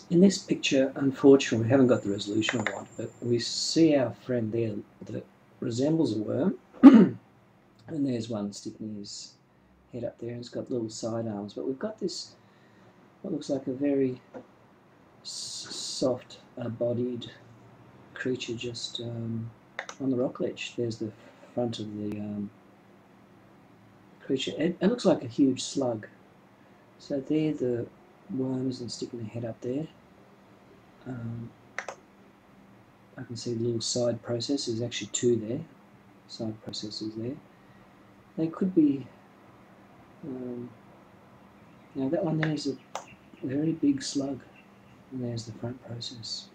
In this picture, unfortunately, we haven't got the resolution I want, but we see our friend there that resembles a worm, and there's one sticking his head up there, and it's got little side arms. But we've got this, what looks like a very soft, bodied creature just on the rock ledge. There's the front of the creature. It looks like a huge slug. So there the worms and sticking their head up there. I can see the little side process. There's actually two there, side processes there. They could be, now that one there is a very big slug, and there's the front process.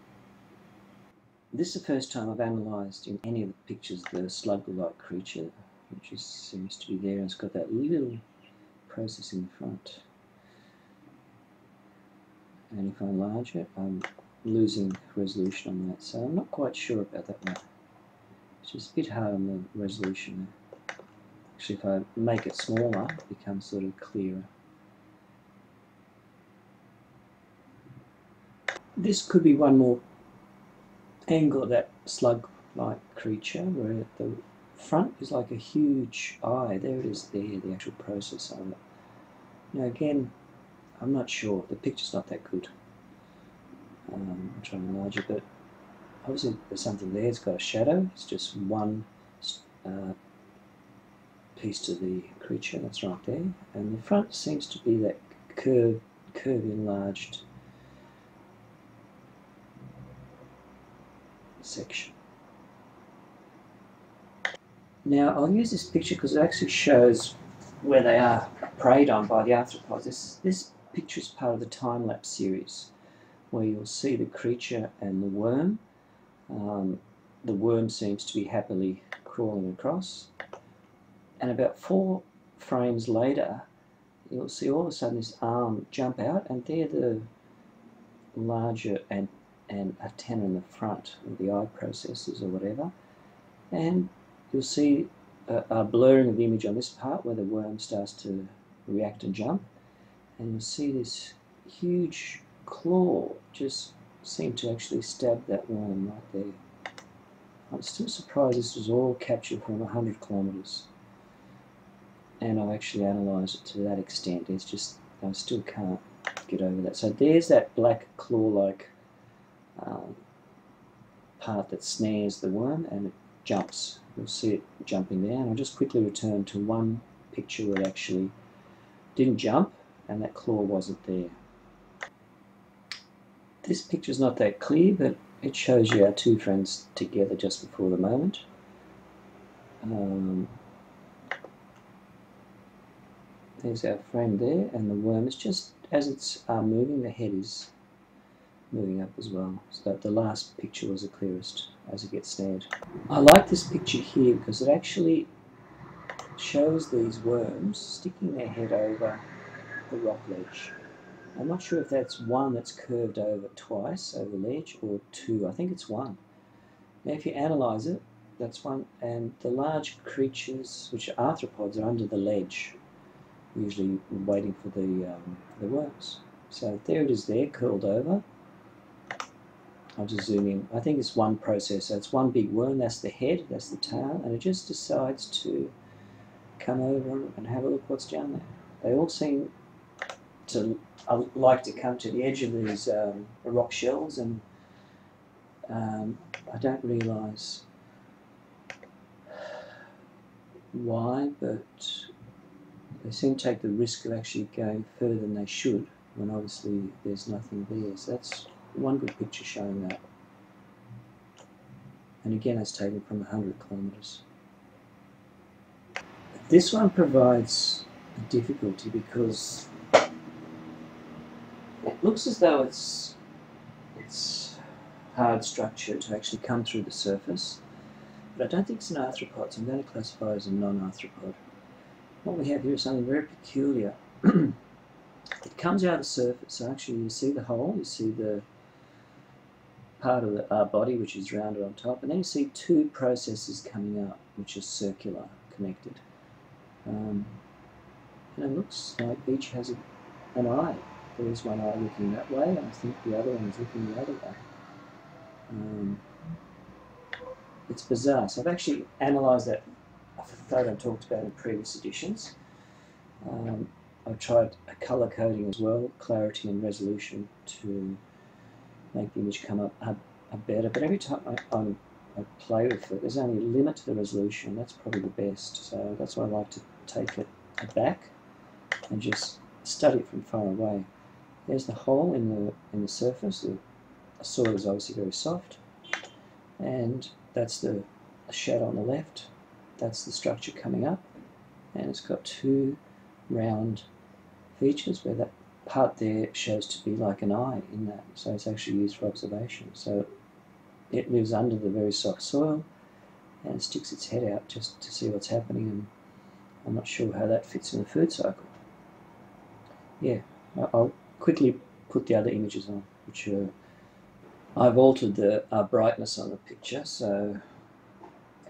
This is the first time I've analysed in any of the pictures the slug-like creature, which seems to be there, and it's got that little process in the front. And if I enlarge it, I'm losing resolution on that, so I'm not quite sure about that one. It's just a bit hard on the resolution there. Actually, if I make it smaller, it becomes sort of clearer. This could be one more angle of that slug-like creature, where the front is like a huge eye. There it is there, the actual process of it. Now again, I'm not sure. The picture's not that good. I'm trying to enlarge it, but obviously there's something there. It's got a shadow. It's just one piece to the creature that's right there, and the front seems to be that curved enlarged section. Now I'll use this picture because it actually shows where they are preyed on by the arthropods. This picture is part of the time-lapse series, where you'll see the creature and the worm. The worm seems to be happily crawling across, and about 4 frames later you'll see all of a sudden this arm jump out, and they're the larger and antenna in the front of the eye processes or whatever, and you'll see a blurring of the image on this part where the worm starts to react and jump, and you'll see this huge claw just seem to actually stab that worm right there. I'm still surprised this was all captured from 100 kilometres, and I've actually analysed it to that extent. It's just, I still can't get over that. So there's that black claw-like part that snares the worm, and it jumps. You'll see it jumping there, and I'll just quickly return to one picture where it actually didn't jump and that claw wasn't there. This picture's not that clear, but it shows you our two friends together just before the moment. There's our friend there, and the worm is just, as it's moving, the head is moving up as well. So the last picture was the clearest as it gets snared. I like this picture here because it actually shows these worms sticking their head over the rock ledge. I'm not sure if that's one that's curved over twice over the ledge or two. I think it's one. Now if you analyse it, that's one, and the large creatures, which are arthropods, are under the ledge, usually waiting for the worms. So there it is there, curled over. I'll just zoom in. I think it's one process. So it's one big worm, that's the head, that's the tail, and it just decides to come over and have a look what's down there. They all seem to like to come to the edge of these rock shells, and I don't realise why, but they seem to take the risk of actually going further than they should when obviously there's nothing there. So that's one good picture showing that. And again, it's taken from 100 kilometres. This one provides a difficulty because it looks as though it's hard structure to actually come through the surface, but I don't think it's an arthropod, so I'm going to classify it as a non-arthropod. What we have here is something very peculiar. It comes out of the surface, so actually you see the hole, you see the part of the body which is rounded on top, and then you see two processes coming out which are circular, connected. And it looks like each has an eye. there is one eye looking that way, and I think the other one is looking the other way. It's bizarre. So I've actually analysed that photo I talked about in previous editions. I've tried a colour coding as well, clarity and resolution, to make the image come up better. But every time I play with it, there's only a limit to the resolution. That's probably the best. So that's why I like to take it back and just study it from far away. There's the hole in the surface. The soil is obviously very soft, and that's the shadow on the left. That's the structure coming up, and it's got two round features where that part there shows to be like an eye in that. So it's actually used for observation. So it lives under the very soft soil and it sticks its head out just to see what's happening, and I'm not sure how that fits in the food cycle. Yeah, I'll quickly put the other images on, which are, I've altered the brightness on the picture, so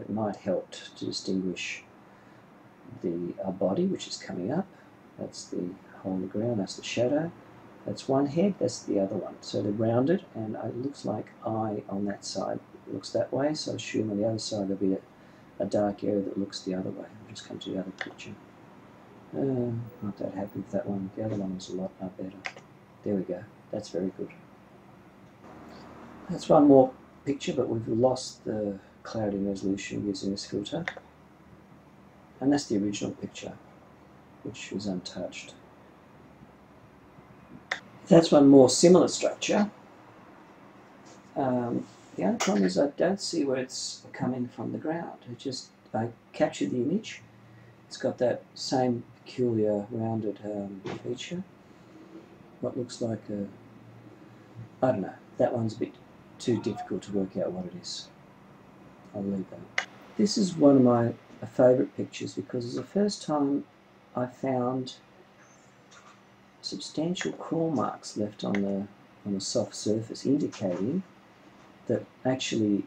it might help to distinguish the body, which is coming up. That's the hole in the ground, that's the shadow. That's one head, that's the other one. So they're rounded, and it looks like eye on that side. It looks that way, so I assume on the other side there'll be a dark area that looks the other way. I'll just come to the other picture. Not that happy with that one. The other one was a lot better. There we go. That's very good. That's one more picture, but we've lost the clarity and resolution using this filter. And that's the original picture, which was untouched. That's one more similar structure. The only problem is I don't see where it's coming from the ground. I captured the image. It's got that same peculiar rounded feature. What looks like I don't know, that one's a bit too difficult to work out what it is. I'll leave that. This is one of my favourite pictures because it's the first time I found substantial claw marks left on the soft surface, indicating that actually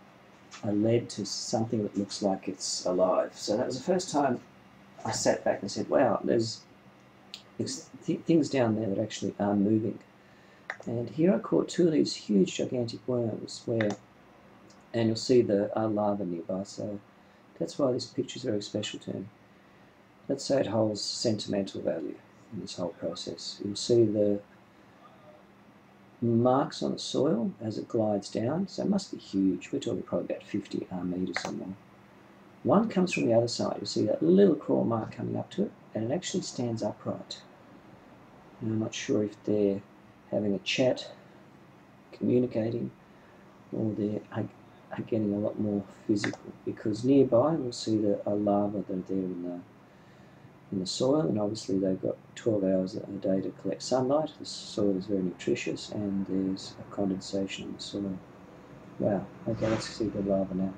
led to something that looks like it's alive. So that was the first time I sat back and said, wow, there's things down there that actually are moving. And here I caught two of these huge gigantic worms and you'll see the larva nearby, so that's why this picture is very special to me. Let's say it holds sentimental value in this whole process. You'll see the marks on the soil as it glides down, so it must be huge. We're talking probably about 50 metres or more. One comes from the other side. You'll see that little claw mark coming up to it, and it actually stands upright. And I'm not sure if they're having a chat, communicating, or they're getting a lot more physical, because nearby we'll see the larvae that are there in the soil, and obviously they've got 12 hours a day to collect sunlight. The soil is very nutritious, and there's a condensation in the soil. Wow, okay, let's see the larva now.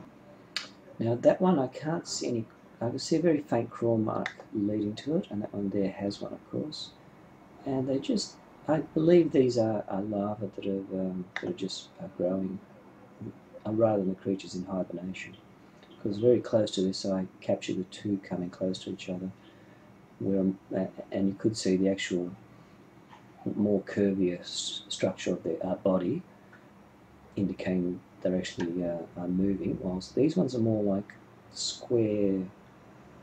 Now that one I can't see any, I can see a very faint claw mark leading to it, and that one there has one, of course. And they just, I believe these are larvae that are just growing, rather than the creatures in hibernation. Because very close to this, I captured the two coming close to each other, and you could see the actual more curvier structure of their body, indicating they're actually moving, whilst these ones are more like square,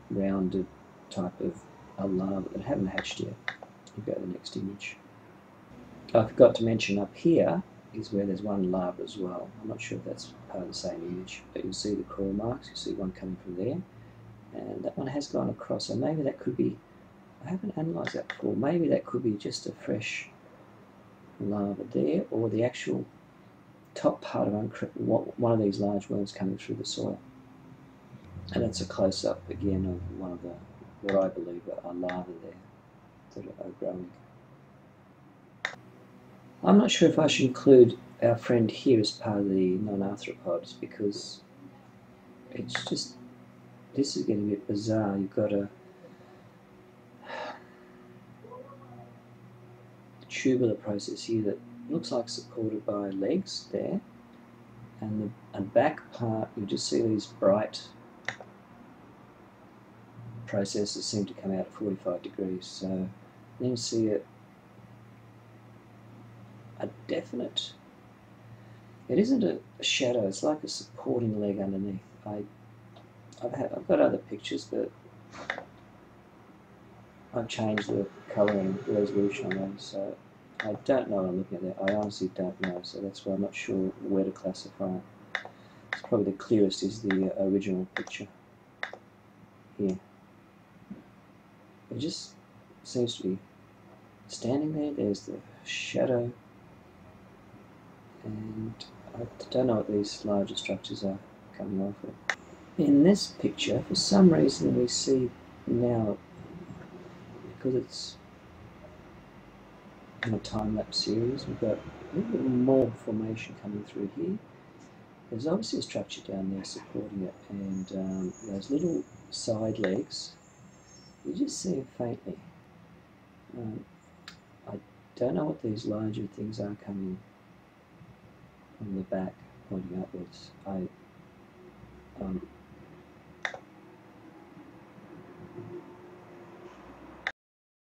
rounded type of larvae that haven't hatched yet. We'll go to the next image. I forgot to mention up here is where there's one larva as well. I'm not sure if that's part of the same image, but you'll see the claw marks. You'll see one coming from there, and that one has gone across. So maybe that could be, I haven't analysed that before, maybe that could be just a fresh larva there, or the actual top part of one of these large worms coming through the soil. And it's a close-up again of one of the, what I believe are larvae there that are growing. I'm not sure if I should include our friend here as part of the non-arthropods, because it's just, this is getting a bit bizarre. You've got a tubular process here that looks like supported by legs there, and the back part, you just see these bright processes seem to come out at 45 degrees. So then you see definite. It isn't a shadow, it's like a supporting leg underneath. I've got other pictures, but I've changed the colour and resolution on those, so I don't know what I'm looking at there. I honestly don't know, so that's why I'm not sure where to classify it. It's probably the clearest is the original picture here. It just seems to be standing there. There's the shadow, and I don't know what these larger structures are coming off of. In this picture, for some reason we see now, because it's in a time-lapse series, we've got a little bit more formation coming through here. There's obviously a structure down there supporting it, and those little side legs, you just see it faintly. I don't know what these larger things are coming from the back, pointing upwards. I'm